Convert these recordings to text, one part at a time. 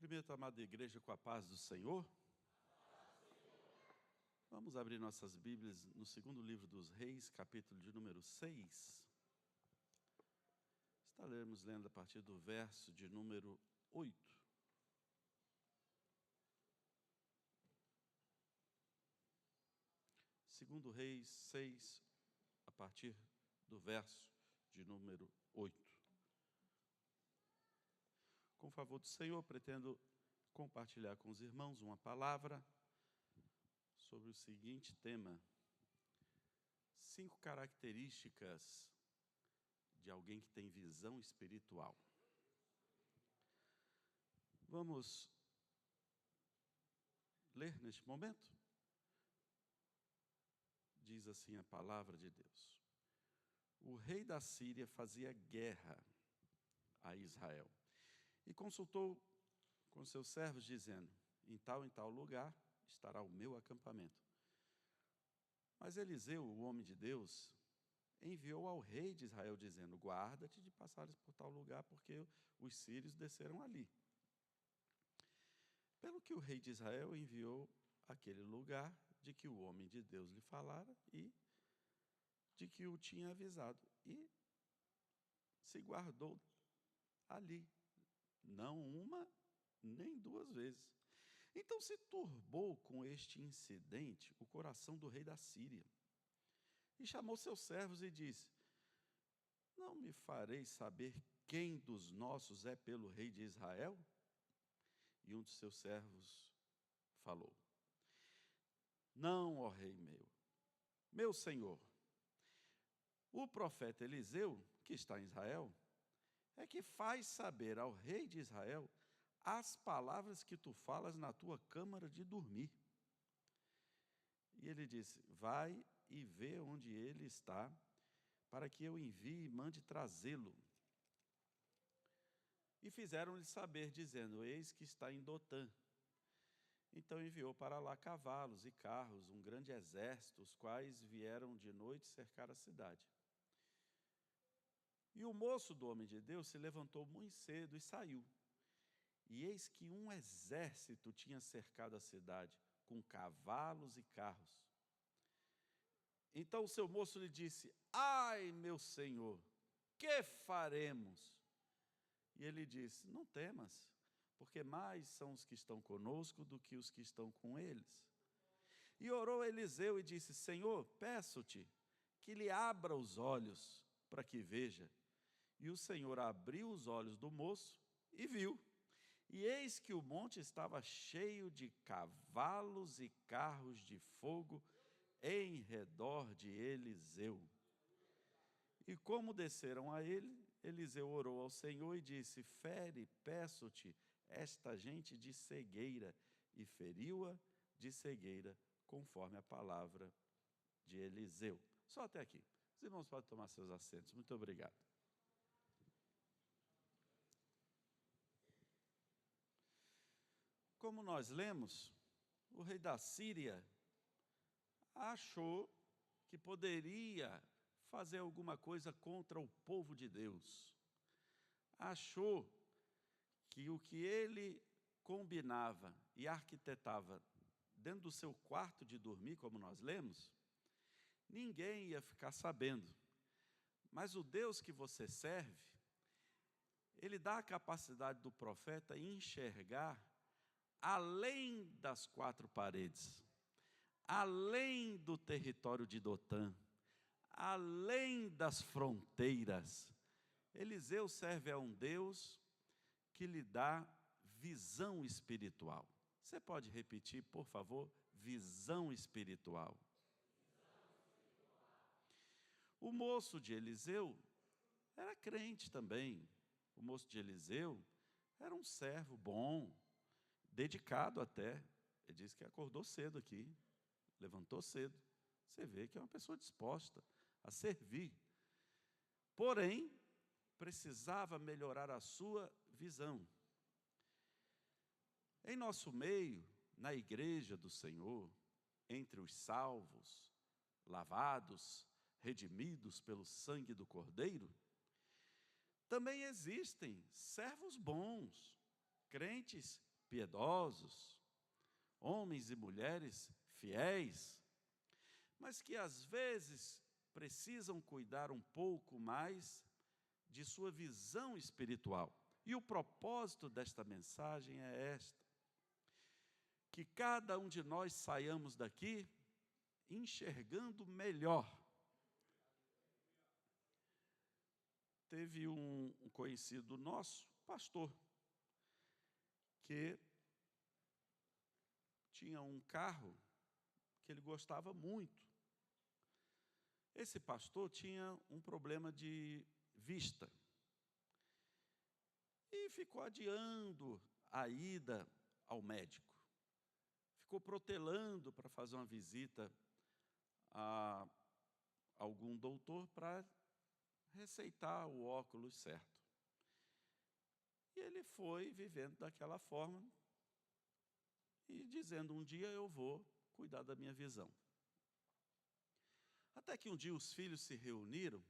Cumprimento a amada igreja com a paz do Senhor. Vamos abrir nossas Bíblias no segundo livro dos Reis, capítulo de número 6. Estaremos lendo a partir do verso de número 8. Segundo Reis 6, a partir do verso de número 8. Com o favor do Senhor, pretendo compartilhar com os irmãos uma palavra sobre o seguinte tema: 5 características de alguém que tem visão espiritual. Vamos ler neste momento? Diz assim a palavra de Deus: o rei da Síria fazia guerra a Israel e consultou com seus servos, dizendo: em tal lugar estará o meu acampamento. Mas Eliseu, o homem de Deus, enviou ao rei de Israel, dizendo: guarda-te de passares por tal lugar, porque os sírios desceram ali. Pelo que o rei de Israel enviou àquele lugar de que o homem de Deus lhe falara e de que o tinha avisado, e se guardou ali, não uma nem 2 vezes. Então se turbou com este incidente o coração do rei da Síria, e chamou seus servos e disse: não me fareis saber quem dos nossos é pelo rei de Israel? E um dos seus servos falou: não, ó rei meu senhor, o profeta Eliseu, que está em Israel, é que faz saber ao rei de Israel as palavras que tu falas na tua câmara de dormir. E ele disse: vai e vê onde ele está, para que eu envie e mande trazê-lo. E fizeram-lhe saber, dizendo: eis que está em Dotã. Então enviou para lá cavalos e carros, um grande exército, os quais vieram de noite cercar a cidade. E o moço do homem de Deus se levantou muito cedo e saiu. E eis que um exército tinha cercado a cidade, com cavalos e carros. Então o seu moço lhe disse: ai, meu senhor, que faremos? E ele disse: não temas, porque mais são os que estão conosco do que os que estão com eles. E orou Eliseu e disse: Senhor, peço-te que lhe abra os olhos para que veja. E o Senhor abriu os olhos do moço e viu. E eis que o monte estava cheio de cavalos e carros de fogo em redor de Eliseu. E como desceram a ele, Eliseu orou ao Senhor e disse: fere, peço-te, esta gente de cegueira. E feriu-a de cegueira, conforme a palavra de Eliseu. Só até aqui. Os irmãos podem tomar seus assentos. Muito obrigado. Como nós lemos, o rei da Síria achou que poderia fazer alguma coisa contra o povo de Deus. Achou que o que ele combinava e arquitetava dentro do seu quarto de dormir, como nós lemos, ninguém ia ficar sabendo. Mas o Deus que você serve, ele dá a capacidade do profeta enxergar além das 4 paredes, além do território de Dotã, além das fronteiras. Eliseu serve a um Deus que lhe dá visão espiritual. Você pode repetir, por favor? Visão espiritual. O moço de Eliseu era crente também. O moço de Eliseu era um servo bom, dedicado até. Ele disse que acordou cedo aqui, levantou cedo. Você vê que é uma pessoa disposta a servir. Porém, precisava melhorar a sua visão. Em nosso meio, na igreja do Senhor, entre os salvos, lavados, redimidos pelo sangue do Cordeiro, também existem servos bons, crentes piedosos, homens e mulheres fiéis, mas que às vezes precisam cuidar um pouco mais de sua visão espiritual. E o propósito desta mensagem é esta: que cada um de nós saiamos daqui enxergando melhor. Teve um conhecido nosso, pastor, que tinha um carro que ele gostava muito. Esse pastor tinha um problema de vista e ficou adiando a ida ao médico. Ficou protelando para fazer uma visita a algum doutor para receitar o óculos certo. E ele foi vivendo daquela forma e dizendo: um dia eu vou cuidar da minha visão. Até que um dia os filhos se reuniram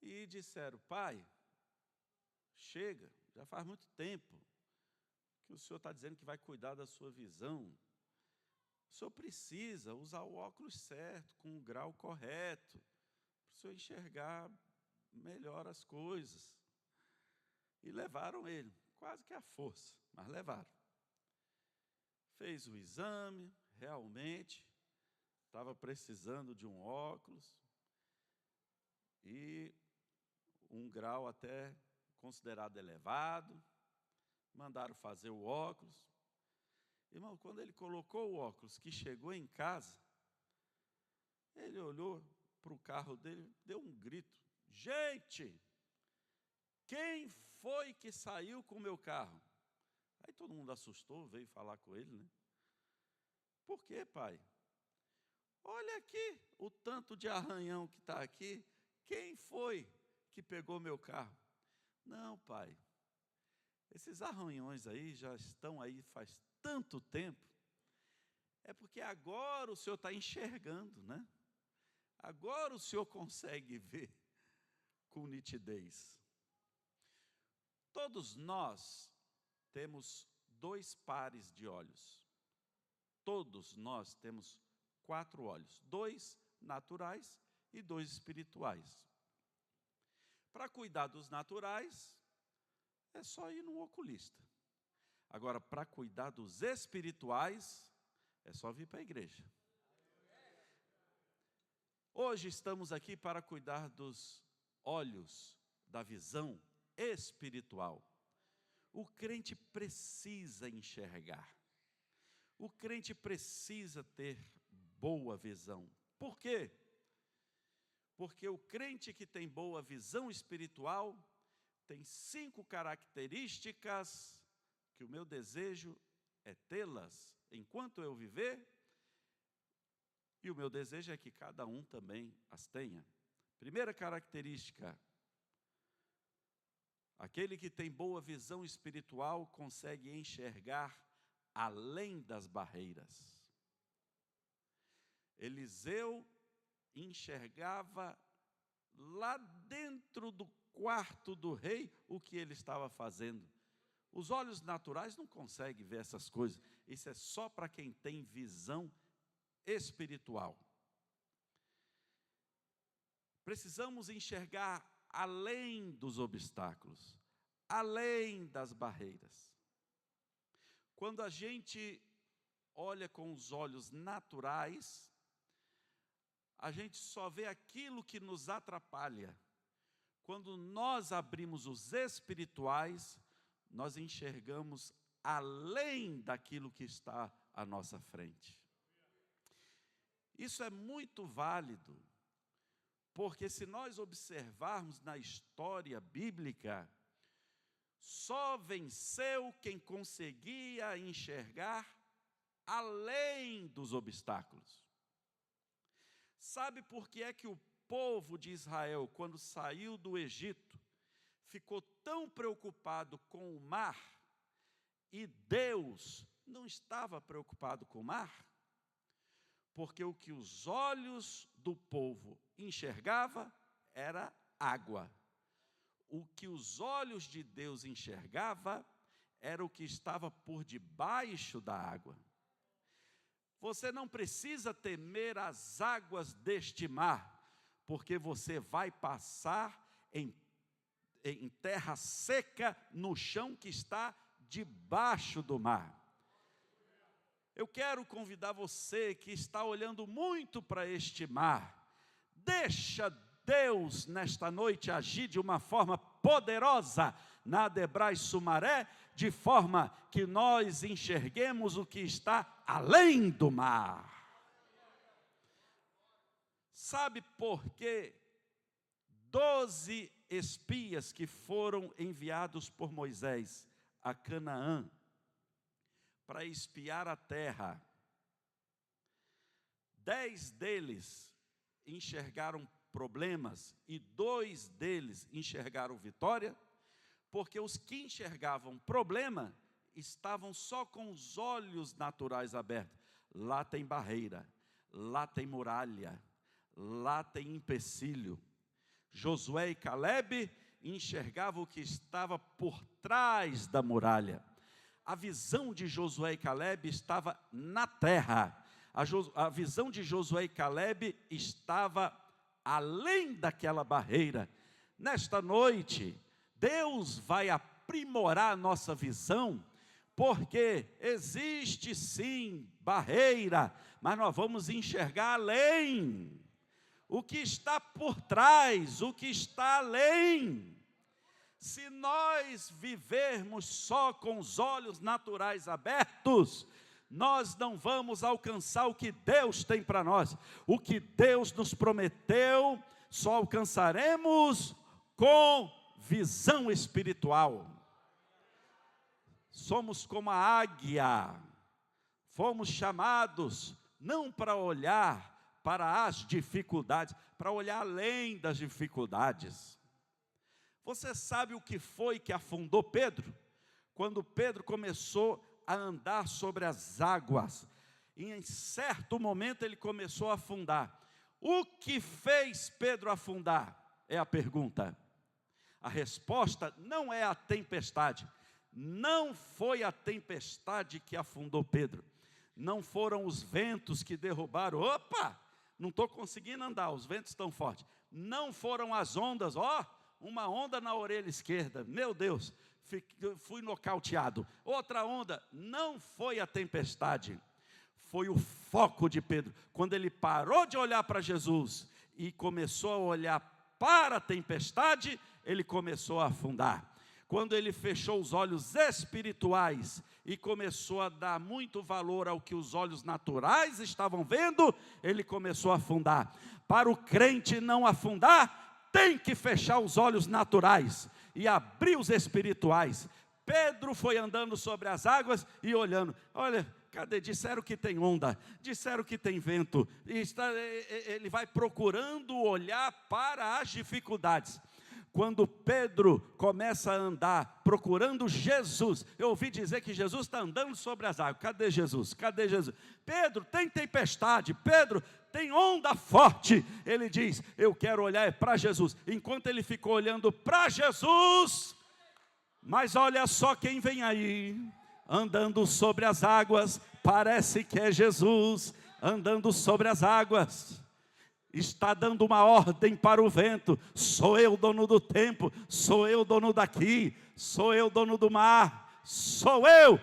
e disseram: pai, chega, já faz muito tempo que o senhor está dizendo que vai cuidar da sua visão. O senhor precisa usar o óculos certo, com o grau correto, para o senhor enxergar melhor as coisas. E levaram ele, quase que à força, mas levaram. Fez o exame, realmente estava precisando de um óculos, e um grau até considerado elevado. Mandaram fazer o óculos. Irmão, quando ele colocou o óculos, que chegou em casa, ele olhou para o carro dele, deu um grito: gente, quem foi que saiu com o meu carro? Aí todo mundo assustou, veio falar com ele, né? Por quê, pai? Olha aqui o tanto de arranhão que está aqui. Quem foi que pegou meu carro? Não, pai, esses arranhões aí já estão aí faz tanto tempo. É porque agora o senhor está enxergando, né? Agora o senhor consegue ver com nitidez. Todos nós temos 2 pares de olhos. Todos nós temos 4 olhos, 2 naturais e 2 espirituais. Para cuidar dos naturais, é só ir no oculista. Agora, para cuidar dos espirituais, é só vir para a igreja. Hoje estamos aqui para cuidar dos olhos, da visão espiritual. O crente precisa enxergar. O crente precisa ter boa visão. Por quê? Porque o crente que tem boa visão espiritual tem 5 características que o meu desejo é tê-las enquanto eu viver, e o meu desejo é que cada um também as tenha. Primeira característica: aquele que tem boa visão espiritual consegue enxergar além das barreiras. Eliseu enxergava lá dentro do quarto do rei o que ele estava fazendo. Os olhos naturais não conseguem ver essas coisas. Isso é só para quem tem visão espiritual. Precisamos enxergar além dos obstáculos, além das barreiras. Quando a gente olha com os olhos naturais, a gente só vê aquilo que nos atrapalha. Quando nós abrimos os espirituais, nós enxergamos além daquilo que está à nossa frente. Isso é muito válido, porque se nós observarmos na história bíblica, só venceu quem conseguia enxergar além dos obstáculos. Sabe por que é que o povo de Israel, quando saiu do Egito, ficou tão preocupado com o mar, e Deus não estava preocupado com o mar? Porque o que os olhos do povo enxergavam era água. O que os olhos de Deus enxergavam era o que estava por debaixo da água. Você não precisa temer as águas deste mar, porque você vai passar em terra seca, no chão que está debaixo do mar. Eu quero convidar você que está olhando muito para este mar, deixa Deus nesta noite agir de uma forma poderosa na Adebras Sumaré, de forma que nós enxerguemos o que está além do mar. Sabe por quê? 12 espias que foram enviados por Moisés a Canaã para espiar a terra, 10 deles enxergaram problemas e 2 deles enxergaram vitória, porque os que enxergavam problema estavam só com os olhos naturais abertos. Lá tem barreira, lá tem muralha, lá tem empecilho. Josué e Calebe enxergavam o que estava por trás da muralha. A visão de Josué e Calebe estava na terra. A visão de Josué e Calebe estava além daquela barreira. Nesta noite, Deus vai aprimorar a nossa visão, porque existe sim barreira, mas nós vamos enxergar além. O que está por trás, o que está além. Se nós vivermos só com os olhos naturais abertos, nós não vamos alcançar o que Deus tem para nós. O que Deus nos prometeu, só alcançaremos com visão espiritual. Somos como a águia, fomos chamados não para olhar para as dificuldades, para olhar além das dificuldades. Você sabe o que foi que afundou Pedro? Quando Pedro começou a andar sobre as águas, e em certo momento ele começou a afundar. O que fez Pedro afundar? É a pergunta. A resposta não é a tempestade. Não foi a tempestade que afundou Pedro. Não foram os ventos que derrubaram. Opa! Não estou conseguindo andar, os ventos estão fortes. Não foram as ondas, uma onda na orelha esquerda, meu Deus, fui nocauteado. Outra onda, não foi a tempestade, foi o foco de Pedro. Quando ele parou de olhar para Jesus e começou a olhar para a tempestade, ele começou a afundar. Quando ele fechou os olhos espirituais e começou a dar muito valor ao que os olhos naturais estavam vendo, ele começou a afundar. Para o crente não afundar, tem que fechar os olhos naturais e abrir os espirituais. Pedro foi andando sobre as águas e olhando, olha, cadê? Disseram que tem onda, disseram que tem vento. Ele vai procurando olhar para as dificuldades. Quando Pedro começa a andar procurando Jesus, eu ouvi dizer que Jesus está andando sobre as águas. Cadê Jesus? Cadê Jesus? Pedro, tem tempestade. Pedro, tem onda forte. Ele diz, eu quero olhar para Jesus. Enquanto ele ficou olhando para Jesus, mas olha só quem vem aí, andando sobre as águas, parece que é Jesus, andando sobre as águas. Está dando uma ordem para o vento, sou eu dono do tempo, sou eu dono daqui, sou eu dono do mar, sou eu.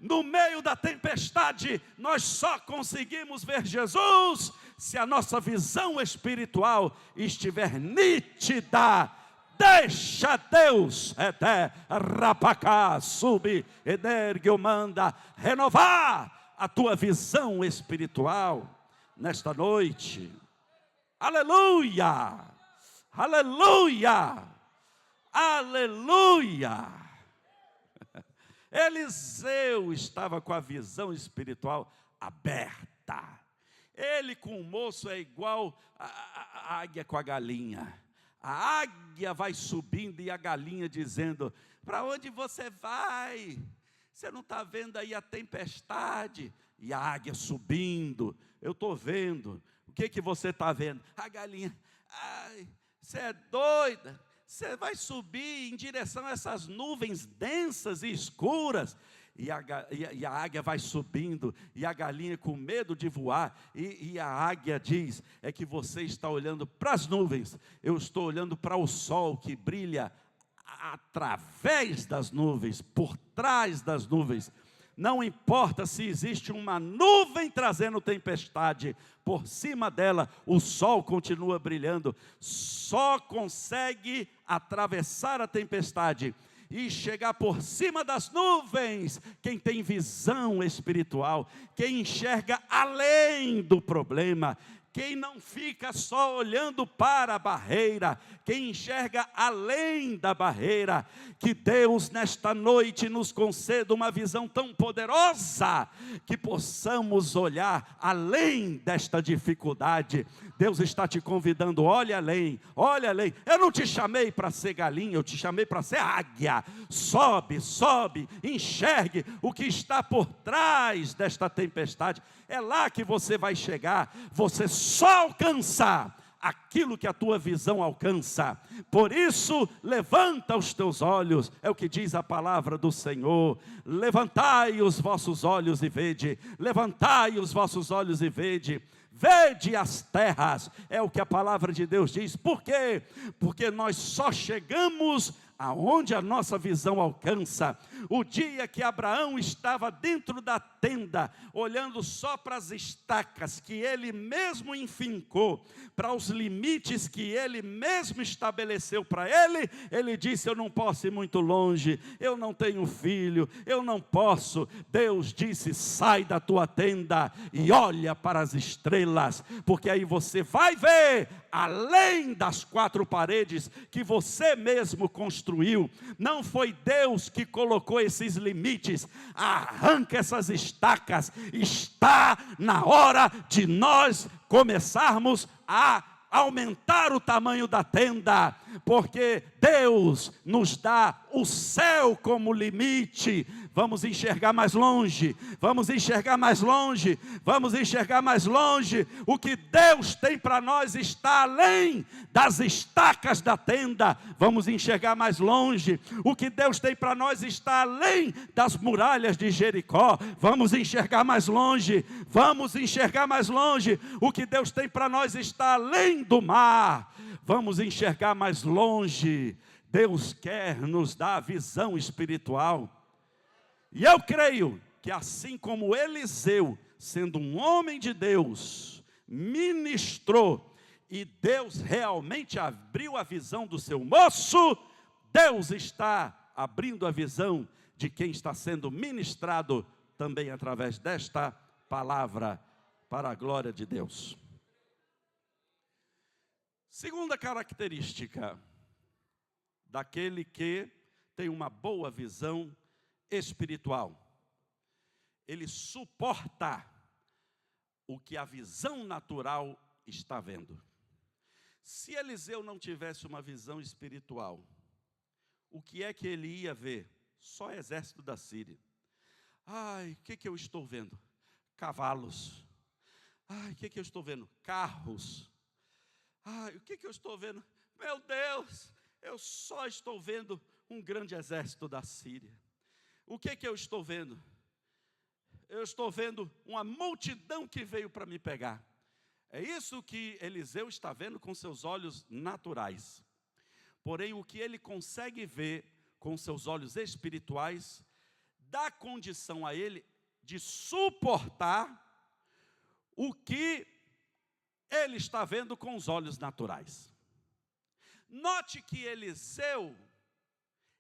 No meio da tempestade, nós só conseguimos ver Jesus se a nossa visão espiritual estiver nítida. Deixa Deus, rapacá, sube, energue, manda, renovar a tua visão espiritual. Nesta noite, aleluia, aleluia, aleluia. Eliseu estava com a visão espiritual aberta. Ele com o moço é igual a águia com a galinha. A águia vai subindo e a galinha dizendo, para onde você vai? Você não está vendo aí a tempestade? E a águia subindo, eu estou vendo. O que você está vendo? A galinha, ai, você é doida, você vai subir em direção a essas nuvens densas e escuras. E a águia vai subindo, e a galinha com medo de voar, e a águia diz, é que você está olhando para as nuvens, eu estou olhando para o sol que brilha através das nuvens, por trás das nuvens. Não importa se existe uma nuvem trazendo tempestade, por cima dela o sol continua brilhando. Só consegue atravessar a tempestade e chegar por cima das nuvens quem tem visão espiritual, quem enxerga além do problema, quem não fica só olhando para a barreira, quem enxerga além da barreira. Que Deus nesta noite nos conceda uma visão tão poderosa, que possamos olhar além desta dificuldade. Deus está te convidando, olha além, olha além. Eu não te chamei para ser galinha, eu te chamei para ser águia. Sobe, sobe, enxergue o que está por trás desta tempestade. É lá que você vai chegar. Você só alcança aquilo que a tua visão alcança. Por isso, levanta os teus olhos, é o que diz a palavra do Senhor. Levantai os vossos olhos e vede, levantai os vossos olhos e vede. Vede as terras, é o que a palavra de Deus diz. Por quê? Porque nós só chegamos aonde a nossa visão alcança. O dia que Abraão estava dentro da tenda, olhando só para as estacas que ele mesmo enfincou, para os limites que ele mesmo estabeleceu para ele, ele disse, eu não posso ir muito longe, eu não tenho filho, eu não posso. Deus disse, sai da tua tenda e olha para as estrelas, porque aí você vai ver além das quatro paredes que você mesmo construiu. Não foi Deus que colocou esses limites. Arranca essas estacas. Está na hora de nós começarmos a aumentar o tamanho da tenda, porque Deus nos dá o céu como limite. Vamos enxergar mais longe, vamos enxergar mais longe, vamos enxergar mais longe. O que Deus tem para nós está além das estacas da tenda. Vamos enxergar mais longe. O que Deus tem para nós está além das muralhas de Jericó. Vamos enxergar mais longe, vamos enxergar mais longe. O que Deus tem para nós está além do mar. Vamos enxergar mais longe. Deus quer nos dar a visão espiritual. E eu creio que assim como Eliseu, sendo um homem de Deus, ministrou, e Deus realmente abriu a visão do seu moço, Deus está abrindo a visão de quem está sendo ministrado também através desta palavra, para a glória de Deus. Segunda característica daquele que tem uma boa visão espiritual: ele suporta o que a visão natural está vendo. Se Eliseu não tivesse uma visão espiritual, o que é que ele ia ver? Só exército da Síria. Ai, o que eu estou vendo? Cavalos. Ai, o que eu estou vendo? Carros. Ai, o que eu estou vendo? Meu Deus, eu só estou vendo um grande exército da Síria. O que eu estou vendo? Eu estou vendo uma multidão que veio para me pegar. É isso que Eliseu está vendo com seus olhos naturais. Porém, o que ele consegue ver com seus olhos espirituais, dá condição a ele de suportar o que ele está vendo com os olhos naturais. Note que Eliseu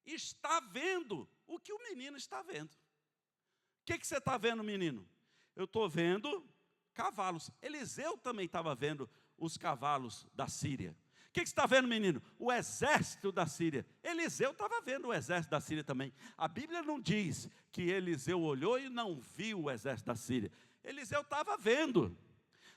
está vendo o que o menino está vendo. O que você está vendo, menino? Eu estou vendo cavalos. Eliseu também estava vendo os cavalos da Síria. O que você está vendo, menino? O exército da Síria. Eliseu estava vendo o exército da Síria também. A Bíblia não diz que Eliseu olhou e não viu o exército da Síria. Eliseu estava vendo.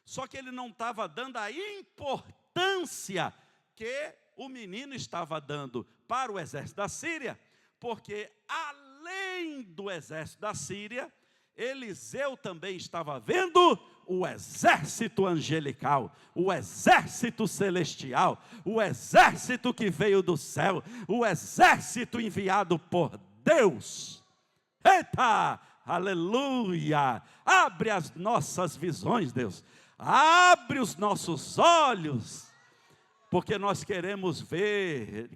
Só que ele não estava dando a importância que o menino estava dando para o exército da Síria, porque além do exército da Síria, Eliseu também estava vendo o exército angelical, o exército celestial, o exército que veio do céu, o exército enviado por Deus. Eita, aleluia! Abre as nossas visões, Deus. Abre os nossos olhos, porque nós queremos ver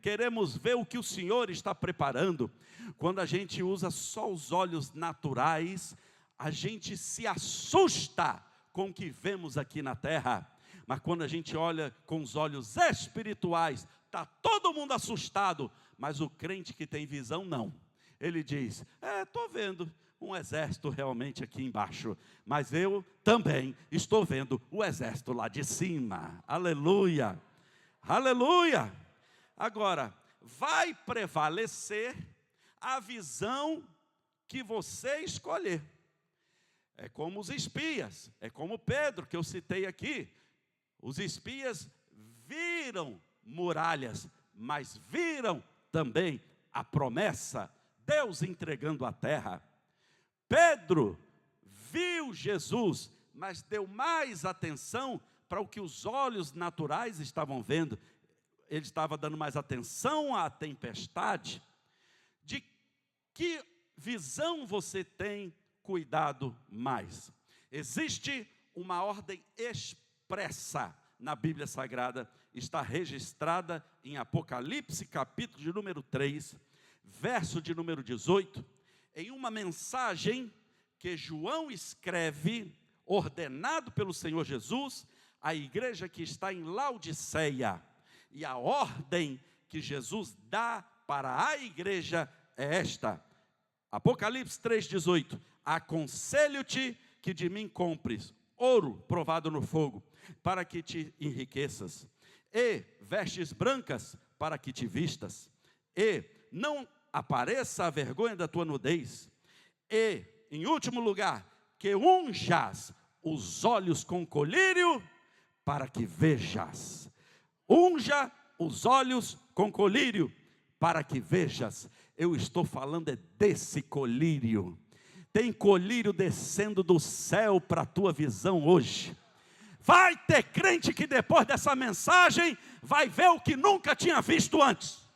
o que o Senhor está preparando. Quando a gente usa só os olhos naturais, a gente se assusta com o que vemos aqui na terra. Mas quando a gente olha com os olhos espirituais, está todo mundo assustado, mas o crente que tem visão não. Ele diz, estou vendo um exército realmente aqui embaixo, mas eu também estou vendo o exército lá de cima. Aleluia, aleluia. Agora, vai prevalecer a visão que você escolher. É como os espias, é como Pedro, que eu citei aqui. Os espias viram muralhas, mas viram também a promessa, Deus entregando a terra. Pedro viu Jesus, mas deu mais atenção para o que os olhos naturais estavam vendo. Ele estava dando mais atenção à tempestade. De que visão você tem cuidado mais? Existe uma ordem expressa na Bíblia Sagrada, está registrada em Apocalipse, capítulo de número 3, verso de número 18, em uma mensagem que João escreve, ordenado pelo Senhor Jesus, à igreja que está em Laodiceia. E a ordem que Jesus dá para a igreja é esta. Apocalipse 3,18. Aconselho-te que de mim compres ouro provado no fogo, para que te enriqueças, e vestes brancas, para que te vistas, e não apareça a vergonha da tua nudez, e, em último lugar, que unjas os olhos com colírio, para que vejas. Unja os olhos com colírio, para que vejas. Eu estou falando desse colírio. Tem colírio descendo do céu para a tua visão hoje. Vai ter crente que depois dessa mensagem vai ver o que nunca tinha visto antes.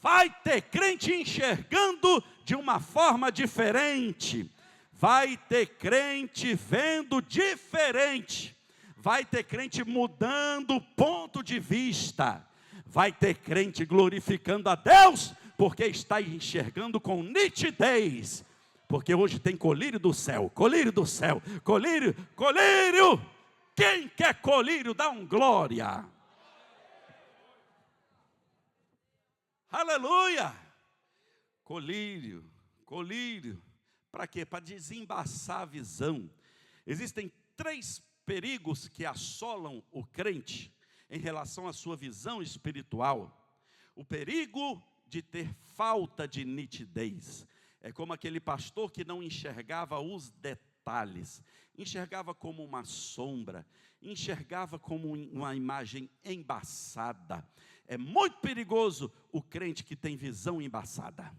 Vai ter crente enxergando de uma forma diferente. Vai ter crente vendo diferente. Vai ter crente mudando o ponto de vista. Vai ter crente glorificando a Deus, porque está enxergando com nitidez. Porque hoje tem colírio do céu, colírio do céu, colírio, colírio. Quem quer colírio, dá um glória. Aleluia. Colírio, colírio. Para quê? Para desembaçar a visão. Existem 3 perigos que assolam o crente em relação à sua visão espiritual. O perigo de ter falta de nitidez. É como aquele pastor que não enxergava os detalhes, enxergava como uma sombra, enxergava como uma imagem embaçada. É muito perigoso o crente que tem visão embaçada.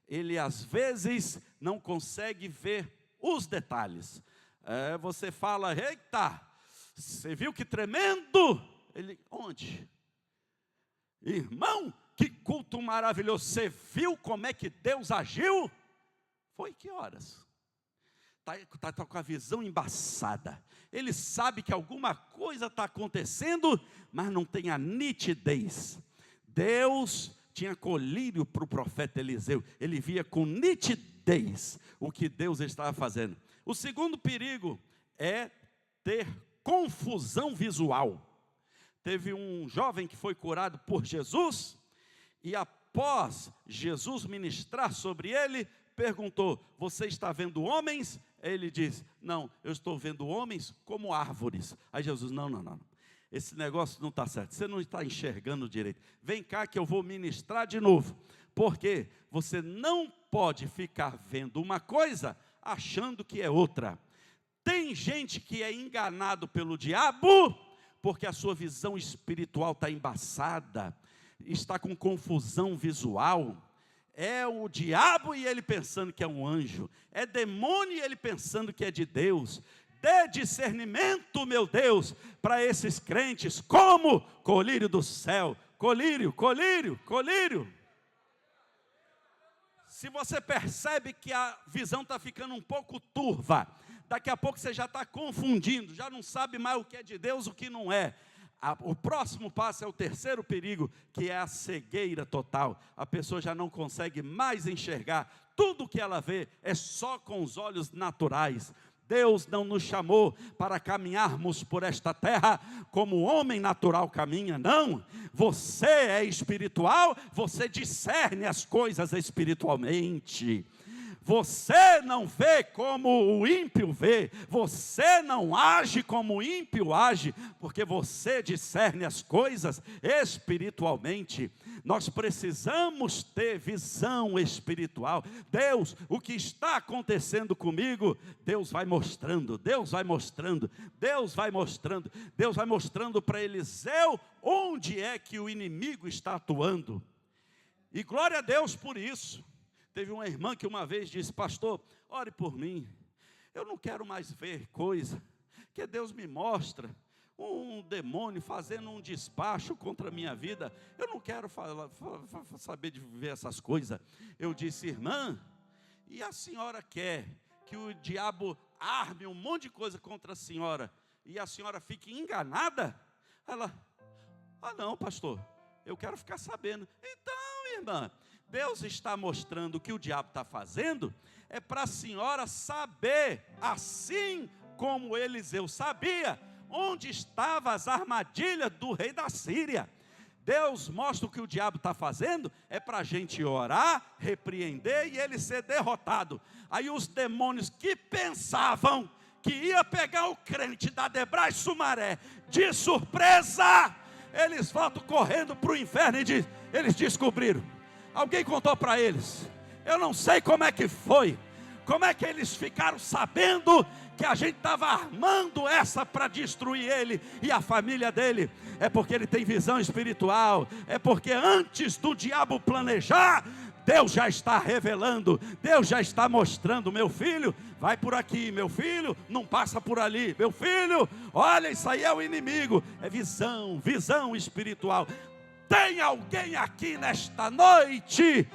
Ele às vezes não consegue ver os detalhes. Você fala, eita, você viu que tremendo? Ele, onde? Irmão, que culto maravilhoso. Você viu como é que Deus agiu? Foi que horas? Está com a visão embaçada. Ele sabe que alguma coisa está acontecendo, mas não tem a nitidez. Deus tinha colírio para o profeta Eliseu. Ele via com nitidez o que Deus estava fazendo. O segundo perigo é ter confusão visual. Teve um jovem que foi curado por Jesus, e após Jesus ministrar sobre ele, perguntou, você está vendo homens? Ele disse, não, eu estou vendo homens como árvores. Aí Jesus, não, esse negócio não está certo, você não está enxergando direito. Vem cá que eu vou ministrar de novo. Porque você não pode ficar vendo uma coisa, achando que é outra. Tem gente que é enganado pelo diabo, porque a sua visão espiritual está embaçada, está com confusão visual. É o diabo e ele pensando que é um anjo. É demônio e ele pensando que é de Deus. Dê discernimento, meu Deus, para esses crentes, como colírio do céu. Colírio, colírio, colírio. Se você percebe que a visão está ficando um pouco turva, daqui a pouco você já está confundindo, já não sabe mais o que é de Deus, o que não é. O próximo passo é o terceiro perigo, que é a cegueira total. A pessoa já não consegue mais enxergar. Tudo que ela vê é só com os olhos naturais. Deus não nos chamou para caminharmos por esta terra como o homem natural caminha, não. Você é espiritual, você discerne as coisas espiritualmente. Você não vê como o ímpio vê, você não age como o ímpio age, porque você discerne as coisas espiritualmente. Nós precisamos ter visão espiritual. Deus, o que está acontecendo comigo, Deus vai mostrando, Deus vai mostrando, Deus vai mostrando, Deus vai mostrando para Eliseu onde é que o inimigo está atuando. E glória a Deus por isso. Teve uma irmã que uma vez disse: pastor, ore por mim, eu não quero mais ver coisa, que Deus me mostra um demônio fazendo um despacho contra a minha vida, eu não quero saber de ver essas coisas. Eu disse: irmã, e a senhora quer que o diabo arme um monte de coisa contra a senhora, e a senhora fique enganada? Ela: não, pastor, eu quero ficar sabendo. Então, irmã, Deus está mostrando o que o diabo está fazendo, é para a senhora saber, assim como Eliseu sabia, onde estavam as armadilhas do rei da Síria. Deus mostra o que o diabo está fazendo, é para a gente orar, repreender e ele ser derrotado. Aí os demônios que pensavam que ia pegar o crente da Debray Sumaré de surpresa, eles voltam correndo para o inferno e eles descobriram. Alguém contou para eles. Eu não sei como é que foi. Como é que eles ficaram sabendo que a gente estava armando essa para destruir ele e a família dele? É porque ele tem visão espiritual. É porque antes do diabo planejar, Deus já está revelando. Deus já está mostrando: meu filho, vai por aqui. Meu filho, não passa por ali. Meu filho, olha, isso aí é o inimigo. É visão, visão espiritual. Tem alguém aqui nesta noite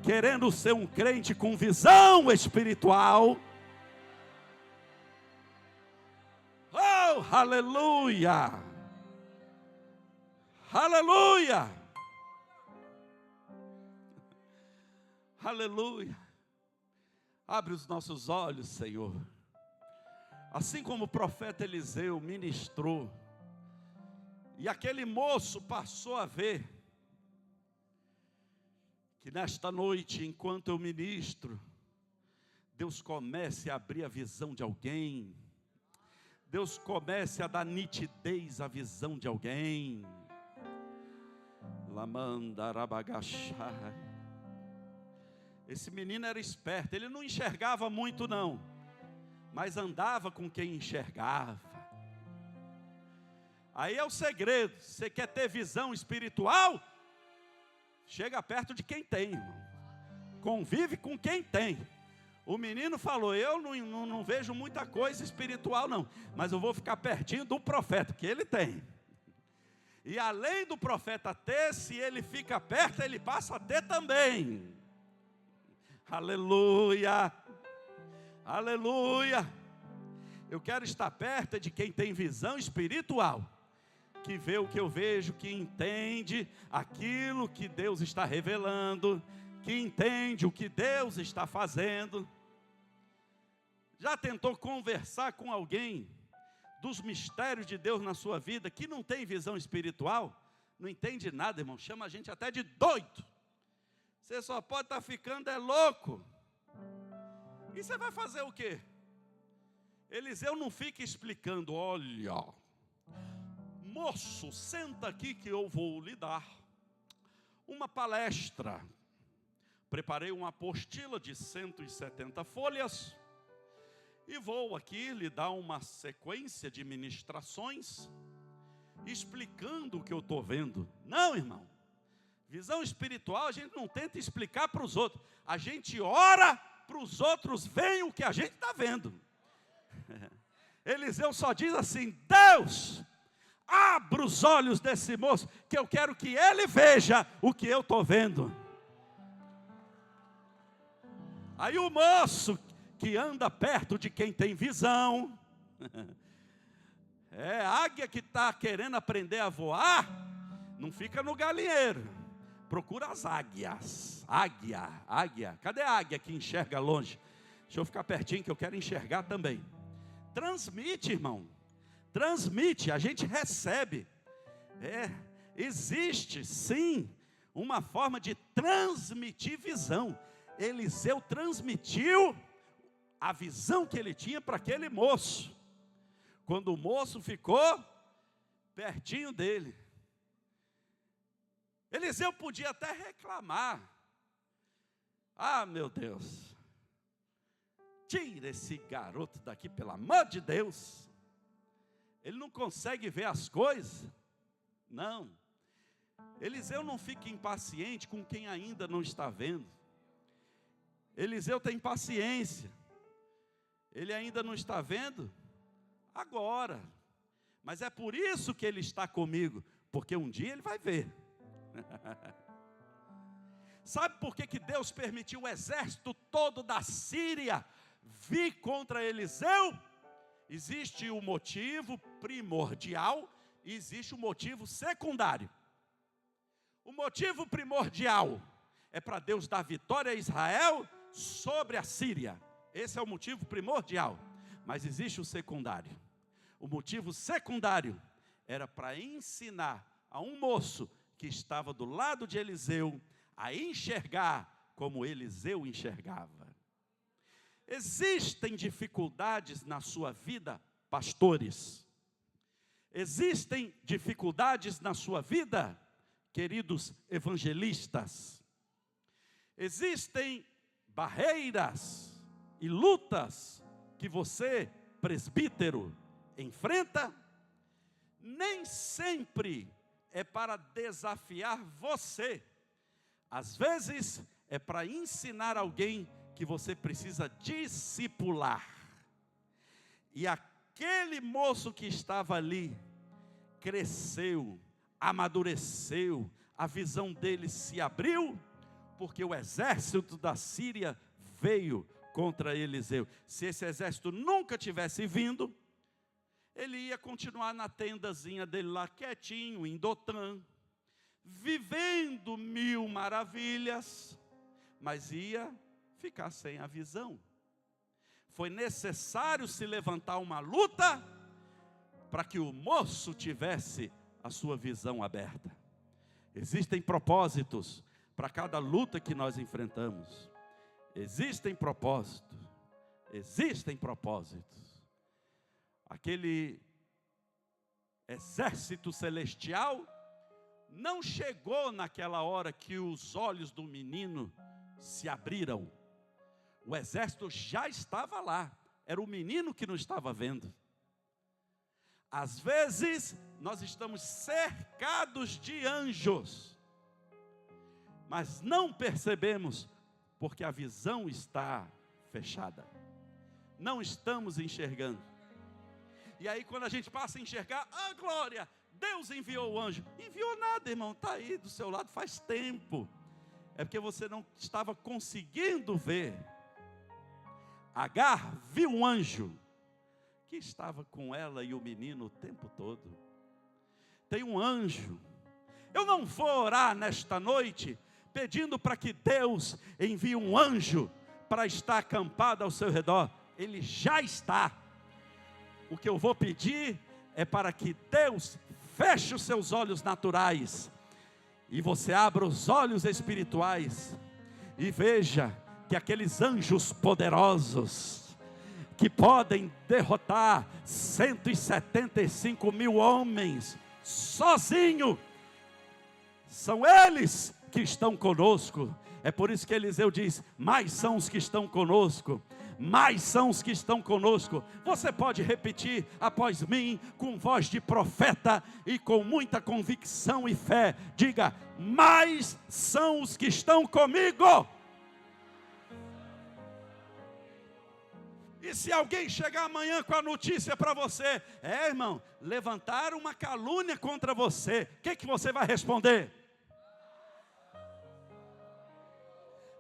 querendo ser um crente com visão espiritual? Oh, aleluia! Aleluia! Aleluia! Abre os nossos olhos, Senhor. Assim como o profeta Eliseu ministrou, e aquele moço passou a ver, que nesta noite, enquanto eu ministro, Deus comece a abrir a visão de alguém, Deus comece a dar nitidez à visão de alguém. Lamandarabagachai. Esse menino era esperto, ele não enxergava muito não, mas andava com quem enxergava. Aí é o segredo. Você quer ter visão espiritual? Chega perto de quem tem, irmão. Convive com quem tem. O menino falou: eu não vejo muita coisa espiritual não, mas eu vou ficar pertinho do profeta, que ele tem. E além do profeta ter, se ele fica perto, ele passa a ter também. Aleluia, aleluia. Eu quero estar perto de quem tem visão espiritual, que vê o que eu vejo, que entende aquilo que Deus está revelando, que entende o que Deus está fazendo. Já tentou conversar com alguém dos mistérios de Deus na sua vida, que não tem visão espiritual? Não entende nada, irmão, chama a gente até de doido. Você só pode estar ficando louco. E você vai fazer o quê? Eliseu não fica explicando: olha, moço, senta aqui que eu vou lhe dar uma palestra. Preparei uma apostila de 170 folhas e vou aqui lhe dar uma sequência de ministrações explicando o que eu estou vendo. Não, irmão. Visão espiritual a gente não tenta explicar para os outros. A gente ora para os outros verem o que a gente está vendo. Eliseu só diz assim: Deus, abra os olhos desse moço, que eu quero que ele veja o que eu estou vendo. Aí o moço que anda perto de quem tem visão, águia que está querendo aprender a voar, não fica no galinheiro, procura as águias. Águia, cadê a águia que enxerga longe? Deixa eu ficar pertinho que eu quero enxergar também. Transmite, irmão, transmite, a gente recebe. Existe sim uma forma de transmitir visão. Eliseu transmitiu a visão que ele tinha para aquele moço. Quando o moço ficou pertinho dele, Eliseu podia até reclamar: ah, meu Deus, tira esse garoto daqui, pelo amor de Deus. Ele não consegue ver as coisas. Não. Eliseu não fica impaciente com quem ainda não está vendo. Eliseu tem paciência. Ele ainda não está vendo agora. Mas é por isso que ele está comigo, porque um dia ele vai ver. Sabe por que Deus permitiu o exército todo da Síria vir contra Eliseu? Existe o motivo primordial e existe o motivo secundário. O motivo primordial é para Deus dar vitória a Israel sobre a Síria. Esse é o motivo primordial. Mas existe o secundário. O motivo secundário era para ensinar a um moço que estava do lado de Eliseu a enxergar como Eliseu enxergava. Existem dificuldades na sua vida, pastores. Existem dificuldades na sua vida, queridos evangelistas. Existem barreiras e lutas que você, presbítero, enfrenta. Nem sempre é para desafiar você. Às vezes é para ensinar alguém que você precisa discipular. E aquele moço que estava ali cresceu, amadureceu, a visão dele se abriu, porque o exército da Síria veio contra Eliseu. Se esse exército nunca tivesse vindo, ele ia continuar na tendazinha dele lá, quietinho, em Dotã, vivendo 1000 maravilhas, mas ia ficar sem a visão. Foi necessário se levantar uma luta para que o moço tivesse a sua visão aberta. Existem propósitos para cada luta que nós enfrentamos. Existem propósitos. Aquele exército celestial não chegou naquela hora que os olhos do menino se abriram. O exército já estava lá. Era o menino que não estava vendo. Às vezes, nós estamos cercados de anjos, mas não percebemos, porque a visão está fechada. Não estamos enxergando. E aí, quando a gente passa a enxergar, glória, Deus enviou o anjo. Enviou nada, irmão, está aí do seu lado faz tempo. É porque você não estava conseguindo ver. Agar viu um anjo que estava com ela e o menino o tempo todo. Tem um anjo. Eu não vou orar nesta noite pedindo para que Deus envie um anjo para estar acampado ao seu redor. Ele já está. O que eu vou pedir é para que Deus feche os seus olhos naturais e você abra os olhos espirituais e veja que aqueles anjos poderosos que podem derrotar 175.000 homens sozinho, são eles que estão conosco. É por isso que Eliseu diz: mais são os que estão conosco, mais são os que estão conosco. Você pode repetir após mim, com voz de profeta e com muita convicção e fé. Diga: mais são os que estão comigo. E se alguém chegar amanhã com a notícia para você: irmão, levantaram uma calúnia contra você, o que você vai responder?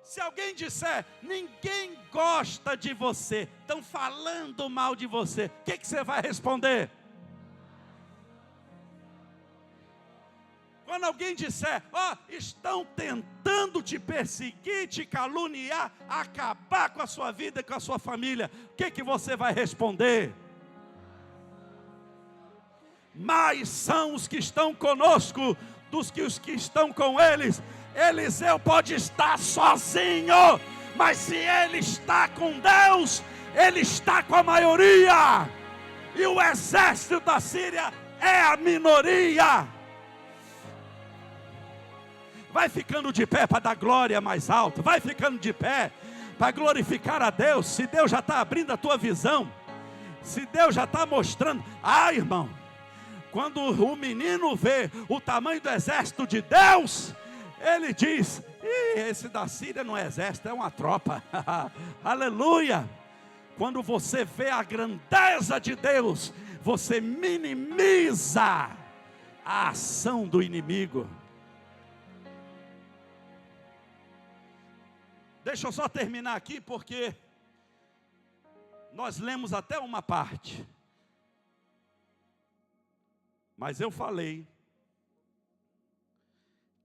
Se alguém disser: ninguém gosta de você, estão falando mal de você, o que você vai responder? Quando alguém disser: estão tentando te perseguir, te caluniar, acabar com a sua vida e com a sua família, o que você vai responder? Mais são os que estão conosco dos que os que estão com eles. Eliseu pode estar sozinho, mas se ele está com Deus, ele está com a maioria. E o exército da Síria é a minoria. Vai ficando de pé para dar glória mais alto. Vai ficando de pé para glorificar a Deus. Se Deus já está abrindo a tua visão, se Deus já está mostrando. Irmão, quando o menino vê o tamanho do exército de Deus, ele diz: esse da Síria não é exército, é uma tropa. Aleluia. Quando você vê a grandeza de Deus, você minimiza a ação do inimigo. Deixa eu só terminar aqui, porque nós lemos até uma parte. Mas eu falei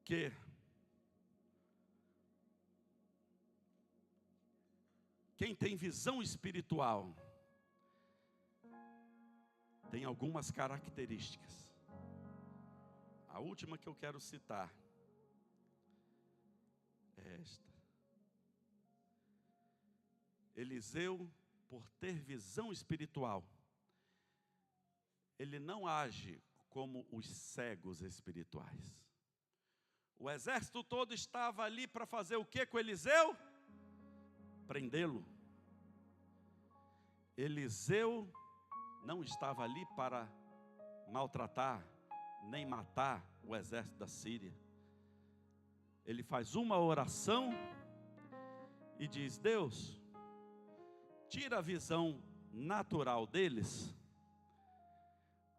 que quem tem visão espiritual tem algumas características. A última que eu quero citar é esta. Eliseu, por ter visão espiritual, ele não age como os cegos espirituais. O exército todo estava ali para fazer o que com Eliseu? Prendê-lo. Eliseu não estava ali para maltratar, nem matar o exército da Síria. Ele faz uma oração e diz: Deus, tira a visão natural deles,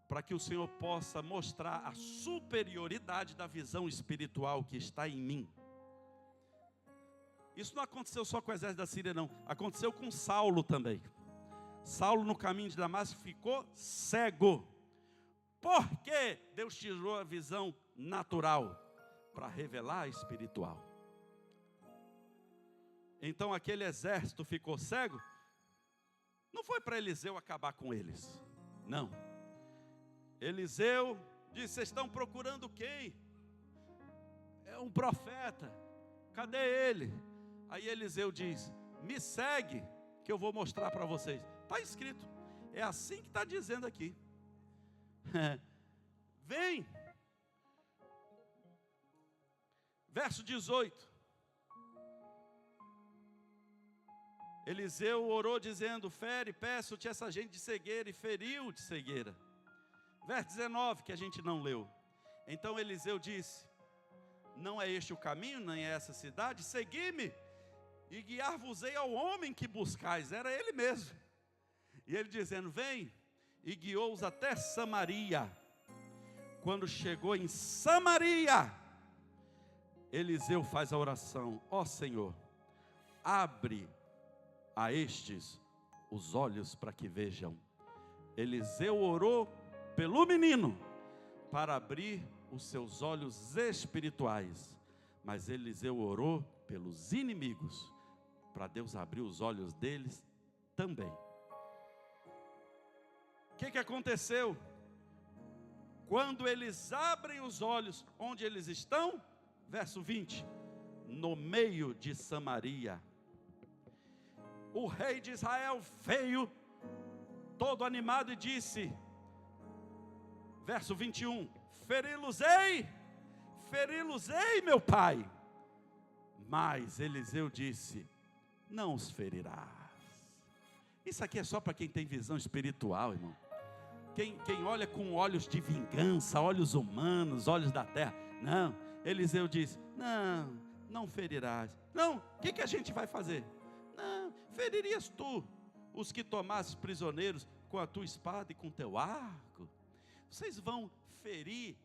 para que o Senhor possa mostrar a superioridade da visão espiritual que está em mim. Isso não aconteceu só com o exército da Síria, não. Aconteceu com Saulo também. Saulo, no caminho de Damasco, ficou cego. Por que Deus tirou a visão natural? Para revelar a espiritual. Então aquele exército ficou cego. Não foi para Eliseu acabar com eles. Não. Eliseu disse: vocês estão procurando quem? É um profeta. Cadê ele? Aí Eliseu diz: me segue, que eu vou mostrar para vocês. Está escrito. É assim que está dizendo aqui. Vem. Verso 18. Eliseu orou dizendo: fere, peço-te essa gente de cegueira, e feriu de cegueira. Verso 19, que a gente não leu. Então Eliseu disse: não é este o caminho, nem é essa cidade, segui-me, e guiar-vos-ei ao homem que buscais. Era ele mesmo. E ele dizendo: vem, e guiou-os até Samaria. Quando chegou em Samaria, Eliseu faz a oração: ó Senhor, abre a estes os olhos para que vejam. Eliseu orou pelo menino para abrir os seus olhos espirituais, mas Eliseu orou pelos inimigos para Deus abrir os olhos deles também. O que aconteceu? Quando eles abrem os olhos, onde eles estão? Verso 20: no meio de Samaria. O rei de Israel veio todo animado e disse, verso 21, feri-los-ei, meu pai. Mas Eliseu disse: não os ferirás. Isso aqui é só para quem tem visão espiritual, irmão. Quem olha com olhos de vingança, olhos humanos, olhos da terra. Não, Eliseu diz, não ferirás. Não, o que a gente vai fazer? Não, feririas tu os que tomasses prisioneiros com a tua espada e com teu arco. Vocês vão ferir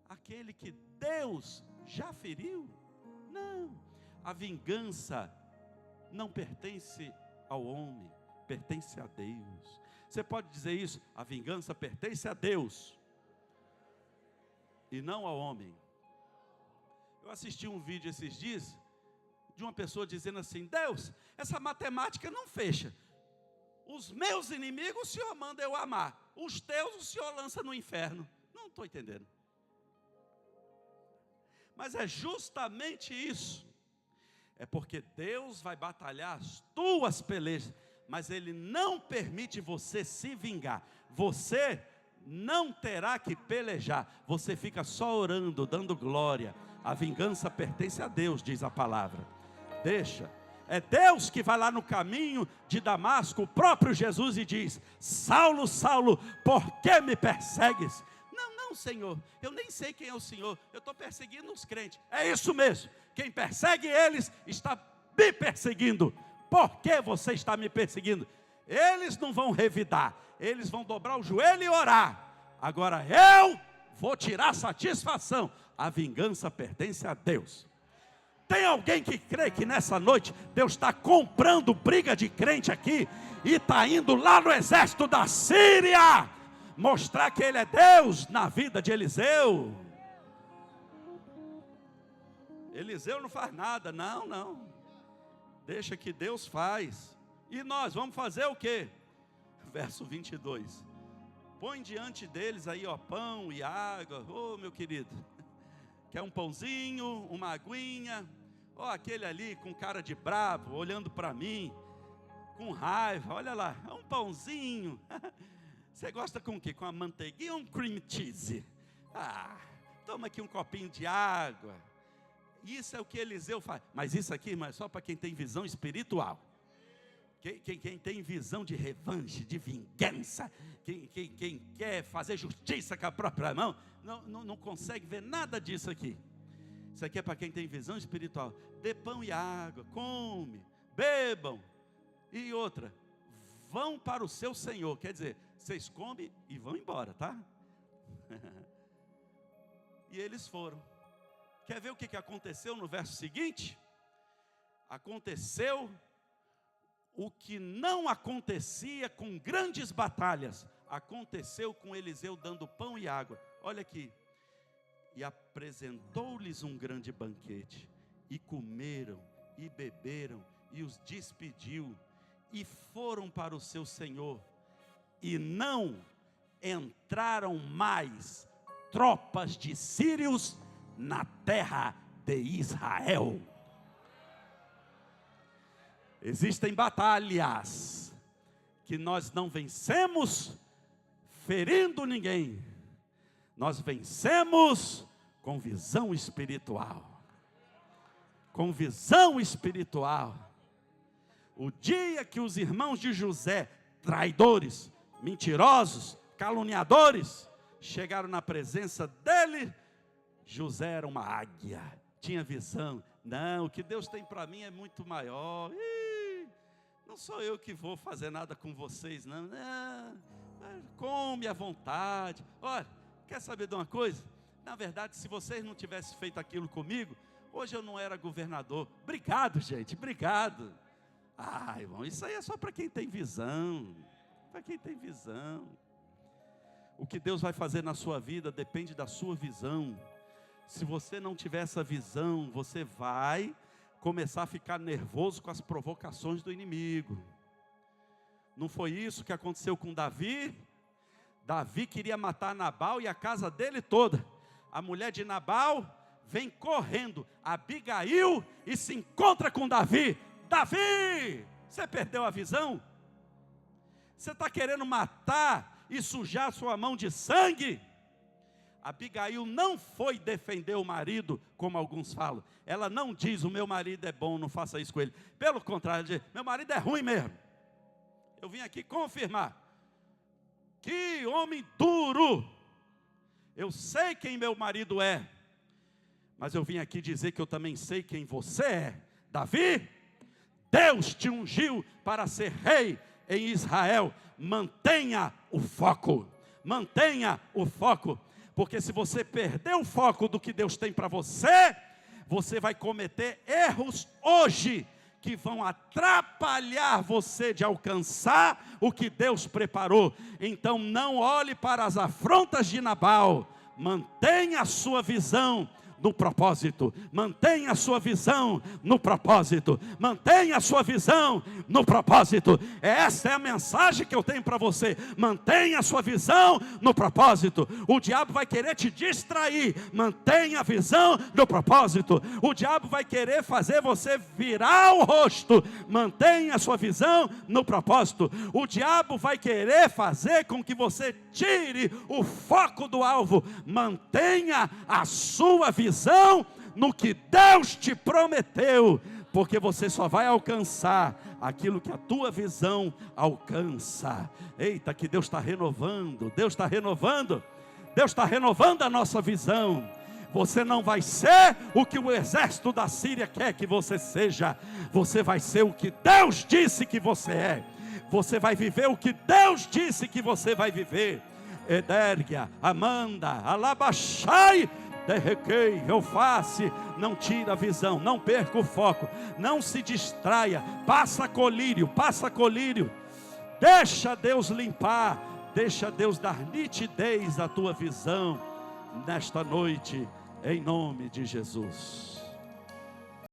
aquele que Deus já feriu? Não, a vingança não pertence ao homem, pertence a Deus. Você pode dizer isso? A vingança pertence a Deus e não ao homem. Eu assisti um vídeo esses dias de uma pessoa dizendo assim: Deus, essa matemática não fecha. Os meus inimigos o Senhor manda eu amar, os teus o Senhor lança no inferno. Não estou entendendo. Mas é justamente isso. É porque Deus vai batalhar as tuas pelejas, mas Ele não permite você se vingar. Você não terá que pelejar. Você fica só orando, dando glória. A vingança pertence a Deus, diz a palavra. Deixa. É Deus que vai lá no caminho de Damasco, o próprio Jesus, e diz: Saulo, Saulo, por que me persegues? Não, Senhor, eu nem sei quem é o Senhor, eu estou perseguindo os crentes. É isso mesmo, quem persegue eles está me perseguindo. Por que você está me perseguindo? Eles não vão revidar, eles vão dobrar o joelho e orar. Agora eu vou tirar satisfação. A vingança pertence a Deus. Tem alguém que crê que nessa noite Deus está comprando briga de crente aqui e está indo lá no exército da Síria mostrar que Ele é Deus na vida de Eliseu? Eliseu não faz nada, não. Deixa que Deus faz. E nós vamos fazer o quê? Verso 22. Põe diante deles aí, pão e água. Meu querido, quer um pãozinho, uma aguinha? Aquele ali com cara de bravo, olhando para mim, com raiva. Olha lá, é um pãozinho. Você gosta com o quê? Com a manteiguinha ou um cream cheese? Toma aqui um copinho de água. Isso é o que Eliseu faz. Mas isso aqui, irmão, é só para quem tem visão espiritual. Quem tem visão de revanche, de vingança, quem quer fazer justiça com a própria mão, não consegue ver nada disso aqui. Isso aqui é para quem tem visão espiritual. Dê pão e água, come, bebam. E outra, vão para o seu Senhor. Quer dizer, vocês comem e vão embora, tá? E eles foram. Quer ver o que aconteceu no verso seguinte? Aconteceu o que não acontecia com grandes batalhas. Aconteceu com Eliseu dando pão e água. Olha aqui. E apresentou-lhes um grande banquete. E comeram, e beberam, e os despediu. E foram para o seu senhor. E não entraram mais tropas de sírios na terra de Israel. Existem batalhas que nós não vencemos ferindo ninguém. Nós vencemos com visão espiritual. Com visão espiritual. O dia que os irmãos de José, traidores, mentirosos, caluniadores, chegaram na presença dele, José era uma águia, tinha visão. Não, o que Deus tem para mim é muito maior. Não sou eu que vou fazer nada com vocês, não. Come à vontade. Olha, quer saber de uma coisa? Na verdade, se vocês não tivessem feito aquilo comigo, hoje eu não era governador. Obrigado, gente, obrigado. Irmão, isso aí é só para quem tem visão. Para quem tem visão. O que Deus vai fazer na sua vida depende da sua visão. Se você não tiver essa visão, você vai começar a ficar nervoso com as provocações do inimigo. Não foi isso que aconteceu com Davi? Davi queria matar Nabal e a casa dele toda. A mulher de Nabal vem correndo, Abigail, e se encontra com Davi. Davi, você perdeu a visão? Você está querendo matar e sujar sua mão de sangue? Abigail não foi defender o marido, como alguns falam. Ela não diz, o meu marido é bom, não faça isso com ele. Pelo contrário, ela diz, meu marido é ruim mesmo. Eu vim aqui confirmar. Que homem duro. Eu sei quem meu marido é. Mas eu vim aqui dizer que eu também sei quem você é. Davi, Deus te ungiu para ser rei em Israel. Mantenha o foco. Mantenha o foco. Porque se você perder o foco do que Deus tem para você, você vai cometer erros hoje que vão atrapalhar você de alcançar o que Deus preparou. Então não olhe para as afrontas de Nabal. Mantenha a sua visão no propósito, mantenha a sua visão no propósito, mantenha a sua visão no propósito. Essa é a mensagem que eu tenho para você. Mantenha a sua visão no propósito. O diabo vai querer te distrair, mantenha a visão no propósito. O diabo vai querer fazer você virar o rosto, mantenha a sua visão no propósito. O diabo vai querer fazer com que você tire o foco do alvo, mantenha a sua visão no que Deus te prometeu, porque você só vai alcançar aquilo que a tua visão alcança. Eita, que Deus está renovando, Deus está renovando, Deus está renovando a nossa visão. Você não vai ser o que o exército da Síria quer que você seja, você vai ser o que Deus disse que você é, você vai viver o que Deus disse que você vai viver. Edérgia, Amanda, Alabachai, derrequei, Euface, não tira a visão, não perca o foco, não se distraia, passa colírio, deixa Deus limpar, deixa Deus dar nitidez à tua visão, nesta noite, em nome de Jesus.